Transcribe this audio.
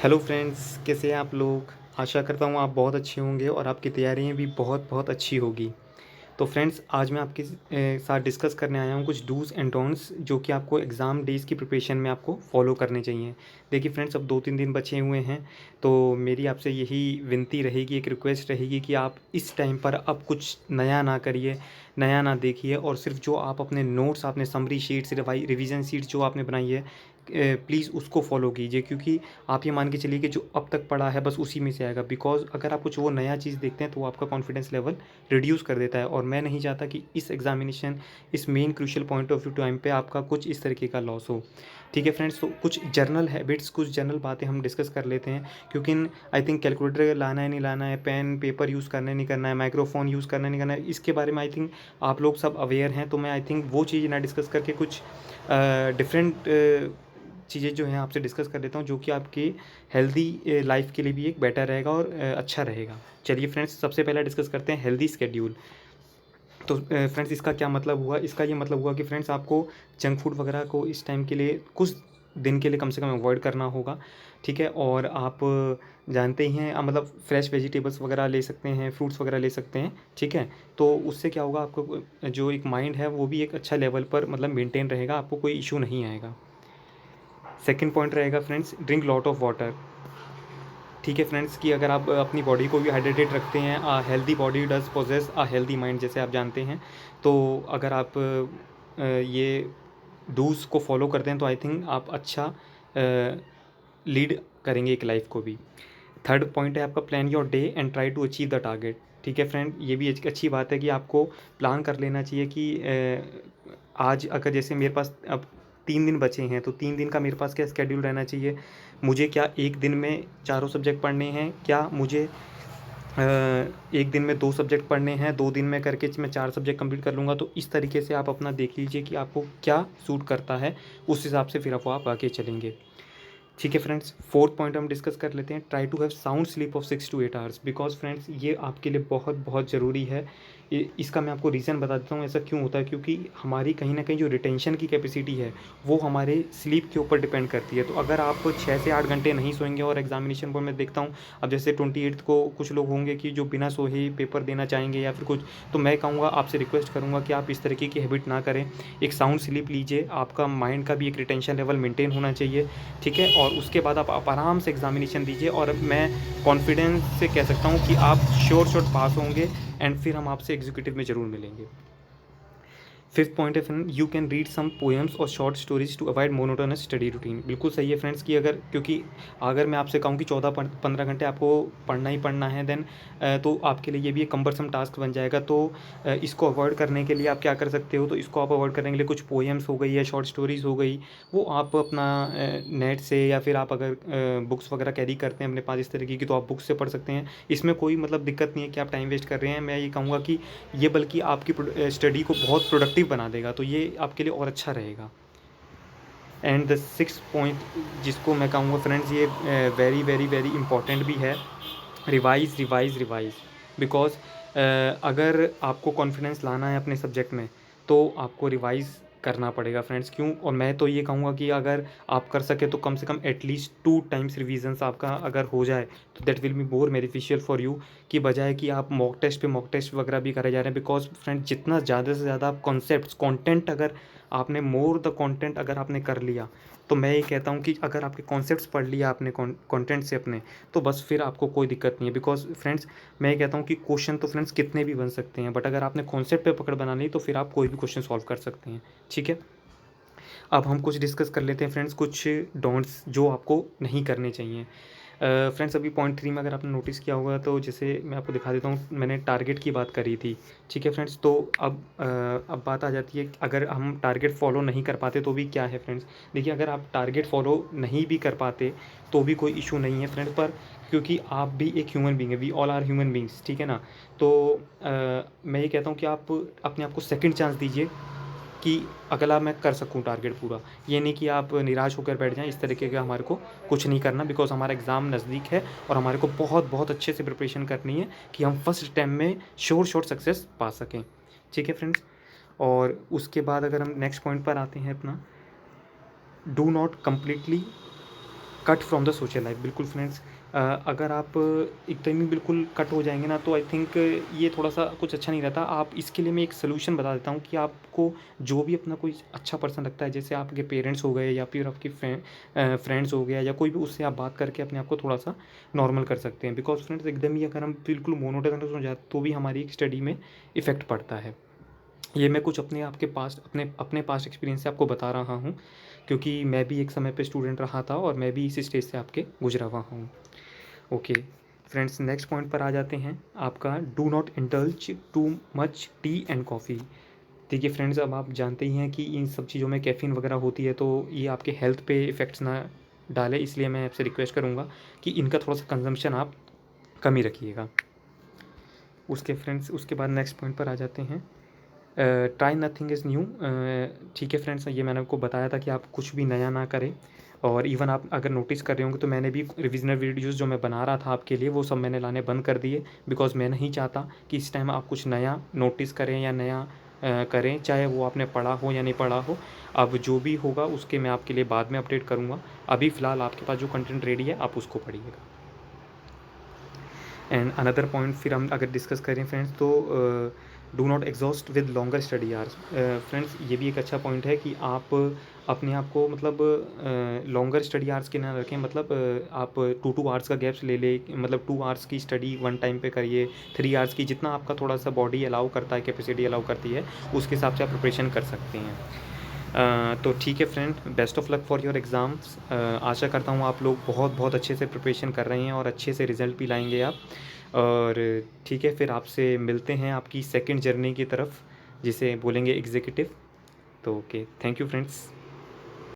Hello friends, कैसे हैं आप लोग। आशा करता हूँ आप बहुत अच्छे होंगे और आपकी तैयारियाँ भी बहुत बहुत अच्छी होगी। तो फ्रेंड्स, आज मैं आपके साथ डिस्कस करने आया हूँ कुछ डूज़ एंड डोंट्स जो कि आपको एग्ज़ाम डेज़ की प्रिपरेशन में आपको फॉलो करने चाहिए। देखिए फ्रेंड्स, अब 2-3 दिन बचे हुए हैं, तो मेरी आपसे यही विनती रहेगी, एक रिक्वेस्ट रहेगी कि आप इस टाइम पर अब कुछ नया ना करिए, नया ना देखिए और सिर्फ जो आप अपने नोट्स, आपने समरी शीट्स, रिवीजन शीट्स जो आपने बनाई है, प्लीज़ उसको फॉलो कीजिए। क्योंकि आप ये मान के चलिए कि जो अब तक पढ़ा है बस उसी में से आएगा। बिकॉज़ अगर आप कुछ वो नया चीज़ देखते हैं तो वो आपका कॉन्फिडेंस लेवल रिड्यूस कर देता है, और मैं नहीं चाहता कि इस एग्जामिनेशन, इस main crucial point of view time पे आपका कुछ इस तरीके का लॉस हो। ठीक है फ्रेंड्स, तो कुछ जर्नल हैबिट्स, कुछ जर्नल बातें हम डिस्कस कर लेते हैं। क्योंकि आई थिंक कैलकुलेटर लाना है नहीं लाना है, पेन पेपर यूज़ करना है नहीं करना है, माइक्रोफोन यूज़ करना है नहीं करना है, इसके बारे में आई थिंक आप लोग सब अवेयर हैं। तो मैं आई थिंक वो चीज़ ना डिस्कस करके कुछ डिफरेंट चीज़ें जो हैं आपसे डिस्कस कर लेता हूँ, जो कि आपकी हेल्दी लाइफ के लिए भी एक बेटर रहेगा और अच्छा रहेगा। चलिए फ्रेंड्स, सबसे पहले डिस्कस करते हैं हेल्दी स्केड्यूल। तो फ्रेंड्स, इसका क्या मतलब हुआ? इसका ये मतलब हुआ कि फ्रेंड्स, आपको जंक फूड वगैरह को इस टाइम के लिए, कुछ दिन के लिए कम से कम अवॉइड करना होगा। ठीक है, और आप जानते ही हैं, मतलब फ्रेश वेजिटेबल्स वगैरह ले सकते हैं, फ्रूट्स वगैरह ले सकते हैं। ठीक है, तो उससे क्या होगा, आपको जो एक माइंड है वो भी एक अच्छा लेवल पर मतलब मेंटेन रहेगा, आपको कोई इशू नहीं आएगा। सेकंड पॉइंट रहेगा friends, drink lot of water. ठीक है फ्रेंड्स, कि अगर आप अपनी बॉडी को भी हाइड्रेटेड रखते हैं, healthy body does possess a healthy mind, जैसे आप जानते हैं। तो अगर आप ये डूज़ को फॉलो करते हैं तो आई थिंक आप अच्छा लीड करेंगे एक लाइफ को भी। थर्ड पॉइंट है आपका, plan your day and try to achieve the target. ठीक है फ्रेंड, ये भी एक अच्छी बात है कि आपको प्लान कर लेना चाहिए कि आज अगर जैसे मेरे पास अब 3 दिन बचे हैं, तो 3 दिन का मेरे पास क्या स्केड्यूल रहना चाहिए। मुझे क्या एक दिन में चारों सब्जेक्ट पढ़ने हैं, क्या मुझे एक दिन में 2 सब्जेक्ट पढ़ने हैं, 2 दिन में करके मैं 4 सब्जेक्ट कंप्लीट कर लूँगा। तो इस तरीके से आप अपना देख लीजिए कि आपको क्या सूट करता है, उस हिसाब से फिर आप आगे चलेंगे। ठीक है फ्रेंड्स, फोर्थ पॉइंट हम डिस्कस कर लेते हैं, try to have sound sleep of 6 to 8 hours. Because friends, ये आपके लिए बहुत बहुत ज़रूरी है। इसका मैं आपको रीज़न बता देता हूँ ऐसा क्यों होता है। क्योंकि हमारी कहीं ना कहीं जो रिटेंशन की कैपेसिटी है वो हमारे स्लीप के ऊपर डिपेंड करती है। तो अगर आप 6 से 8 घंटे नहीं सोएंगे, और एग्जामिनेशन पर मैं देखता हूँ, अब जैसे 28 को कुछ लोग होंगे कि जो बिना सोए ही पेपर देना चाहेंगे या फिर कुछ, तो मैं कहूँगा, आपसे रिक्वेस्ट करूँगा कि आप इस तरीके की हैबिट ना करें। एक साउंड स्लीप लीजिए, आपका माइंड का भी एक रिटेंशन लेवल मेंटेन होना चाहिए। ठीक है, और उसके बाद आप आराम से एग्जामिनेशन दीजिए, और मैं कॉन्फिडेंस से कह सकता हूँ कि आप श्योर पास होंगे, एंड फिर हम आपसे एग्जीक्यूटिव में ज़रूर मिलेंगे। फिफ्थ पॉइंट है friend, you can read some poems और short stories to avoid monotonous study routine. बिल्कुल सही है फ्रेंड्स, कि अगर, क्योंकि अगर मैं आपसे कहूँ कि 14-15 घंटे आपको पढ़ना ही पढ़ना है, देन तो आपके लिए ये भी एक कम्बरसम टास्क बन जाएगा। तो इसको अवॉइड करने के लिए आप क्या कर सकते हो, तो इसको आप अवॉइड करने के लिए कुछ पोएम्स हो गई या शॉर्ट स्टोरीज हो गई, वो आप अपना नेट से, या फिर आप अगर बुक्स वगैरह कैरी करते हैं अपने पास इस तरीके की, तो आप बुक्स से पढ़ सकते हैं। इसमें कोई मतलब दिक्कत नहीं है कि आप टाइम वेस्ट कर रहे हैं। मैं ये कहूँगा कि ये बल्कि आपकी स्टडी को बहुत प्रोडक्टिव बना देगा, तो ये आपके लिए और अच्छा रहेगा। एंड द सिक्स पॉइंट, जिसको मैं कहूँगा फ्रेंड्स, ये वेरी वेरी वेरी इंपॉर्टेंट भी है, रिवाइज़ रिवाइज़ रिवाइज़। बिकॉज़ अगर आपको कॉन्फिडेंस लाना है अपने सब्जेक्ट में, तो आपको रिवाइज़ करना पड़ेगा फ्रेंड्स। क्यों? और मैं तो ये कहूँगा कि अगर आप कर सकें तो कम से कम एटलीस्ट 2 टाइम्स रिविजन्स आपका अगर हो जाए, तो that will be more beneficial for you, की बजाय कि आप मॉक टेस्ट पे मॉक टेस्ट वगैरह भी करे जा रहे हैं। बिकॉज फ्रेंड, जितना ज़्यादा से ज़्यादा आप कॉन्सेप्ट्स, कंटेंट, अगर आपने मोर द कंटेंट अगर आपने कर लिया, तो मैं ये कहता हूँ कि अगर आपके कॉन्सेप्ट्स पढ़ लिया आपने कंटेंट से अपने, तो बस फिर आपको कोई दिक्कत नहीं है। बिकॉज फ्रेंड्स, मैं ये कहता हूँ कि क्वेश्चन तो फ्रेंड्स कितने भी बन सकते हैं, बट अगर आपने कॉन्सेप्ट पे पकड़ बना ली, तो फिर आप कोई भी क्वेश्चन सॉल्व कर सकते हैं। ठीक है, अब हम कुछ डिस्कस कर लेते हैं फ्रेंड्स, कुछ डोंट्स जो आपको नहीं करने चाहिए। फ्रेंड्स, अभी पॉइंट 3 में अगर आपने नोटिस किया होगा, तो जैसे मैं आपको दिखा देता हूँ, मैंने टारगेट की बात करी थी। ठीक है फ्रेंड्स, तो अब बात आ जाती है कि अगर हम टारगेट फॉलो नहीं कर पाते तो भी क्या है फ्रेंड्स। देखिए, अगर आप टारगेट फॉलो नहीं भी कर पाते तो भी कोई इशू नहीं है फ्रेंड्स, पर क्योंकि आप भी एक ह्यूमन बींग है, we all are human beings. ठीक है ना, तो मैं ये कहता हूँ कि आप अपने आप को सेकंड चांस दीजिए, कि अगला मैं कर सकूँ टारगेट पूरा। ये नहीं कि आप निराश होकर बैठ जाएँ, इस तरीके का हमारे को कुछ नहीं करना। बिकॉज़ हमारा एग्ज़ाम नज़दीक है, और हमारे को बहुत बहुत अच्छे से प्रिपरेशन करनी है कि हम फर्स्ट अटेम्प्ट में श्योर सक्सेस पा सकें। ठीक है फ्रेंड्स, और उसके बाद अगर हम नेक्स्ट पॉइंट पर आते हैं अपना, do not completely cut from the social life. बिल्कुल फ्रेंड्स, अगर आप एकदम ही बिल्कुल कट हो जाएंगे ना, तो आई थिंक ये थोड़ा सा कुछ अच्छा नहीं रहता। आप इसके लिए मैं एक सोल्यूशन बता देता हूँ कि आपको जो भी अपना कोई अच्छा पर्सन लगता है, जैसे आपके पेरेंट्स हो गए या फिर आपके फ्रेंड्स हो गया या कोई भी, उससे आप बात करके अपने आप को थोड़ा सा नॉर्मल कर सकते हैं। बिकॉज फ्रेंड्स एकदम ही अगर हम बिल्कुल मोनोटोनस हो जाए तो भी हमारी स्टडी में इफ़ेक्ट पड़ता है। ये मैं कुछ अपने आपके पास्ट अपने अपने पास्ट एक्सपीरियंस से आपको बता रहा हूँ, क्योंकि मैं भी एक समय पे स्टूडेंट रहा था और मैं भी इसी स्टेज से आपके गुजरा हुआ हूँ। ओके फ्रेंड्स, नेक्स्ट पॉइंट पर आ जाते हैं आपका, do not indulge too much T and coffee. देखिए फ्रेंड्स, अब आप जानते ही हैं कि इन सब चीज़ों में कैफ़ीन वगैरह होती है, तो ये आपके हेल्थ पे इफ़ेक्ट्स ना डाले, इसलिए मैं आपसे रिक्वेस्ट करूँगा कि इनका थोड़ा सा कंजम्पशन आप कम ही रखिएगा। उसके बाद नेक्स्ट पॉइंट पर आ जाते हैं, ट्राई नथिंग इज़ न्यू। ठीक है फ्रेंड्स, ये मैंने आपको बताया था कि आप कुछ भी नया ना करें। और इवन आप अगर नोटिस कर रहे होंगे तो मैंने भी रिविजनल वीडियोज़ जो मैं बना रहा था आपके लिए, वो सब मैंने लाने बंद कर दिए, बिकॉज़ मैं नहीं चाहता कि इस टाइम आप कुछ नया नोटिस करें या नया करें, चाहे वो आपने पढ़ा हो या नहीं पढ़ा हो। अब जो भी होगा उसके मैं आपके लिए बाद में अपडेट करूँगा। अभी फ़िलहाल आपके पास जो कंटेंट रेडी है आप उसको पढ़िएगा। एंड अनदर पॉइंट फिर हम अगर डिस्कस करें फ्रेंड्स, तो do not exhaust with longer study hours. Friends, ये भी एक अच्छा पॉइंट है कि आप अपने आप को मतलब लॉन्गर स्टडी आवर्स के ना रखें। मतलब आप 2 आवर्स का गैप्स ले ले, मतलब 2 आवर्स की स्टडी वन टाइम पे करिए, 3 आवर्स की, जितना आपका थोड़ा सा बॉडी अलाउ करता है, कैपेसिटी अलाउ करती है, उसके हिसाब से आप प्रिपरेशन कर सकते हैं। तो ठीक है friend, best of luck for your exams. आशा करता हूँ आप लोग बहुत बहुत अच्छे से प्रिपरेशन कर रहे हैं और अच्छे से रिज़ल्ट भी लाएंगे आप। और ठीक है, फिर आपसे मिलते हैं आपकी सेकंड जर्नी की तरफ, जिसे बोलेंगे एग्जीक्यूटिव। तो ओके, थैंक यू फ्रेंड्स।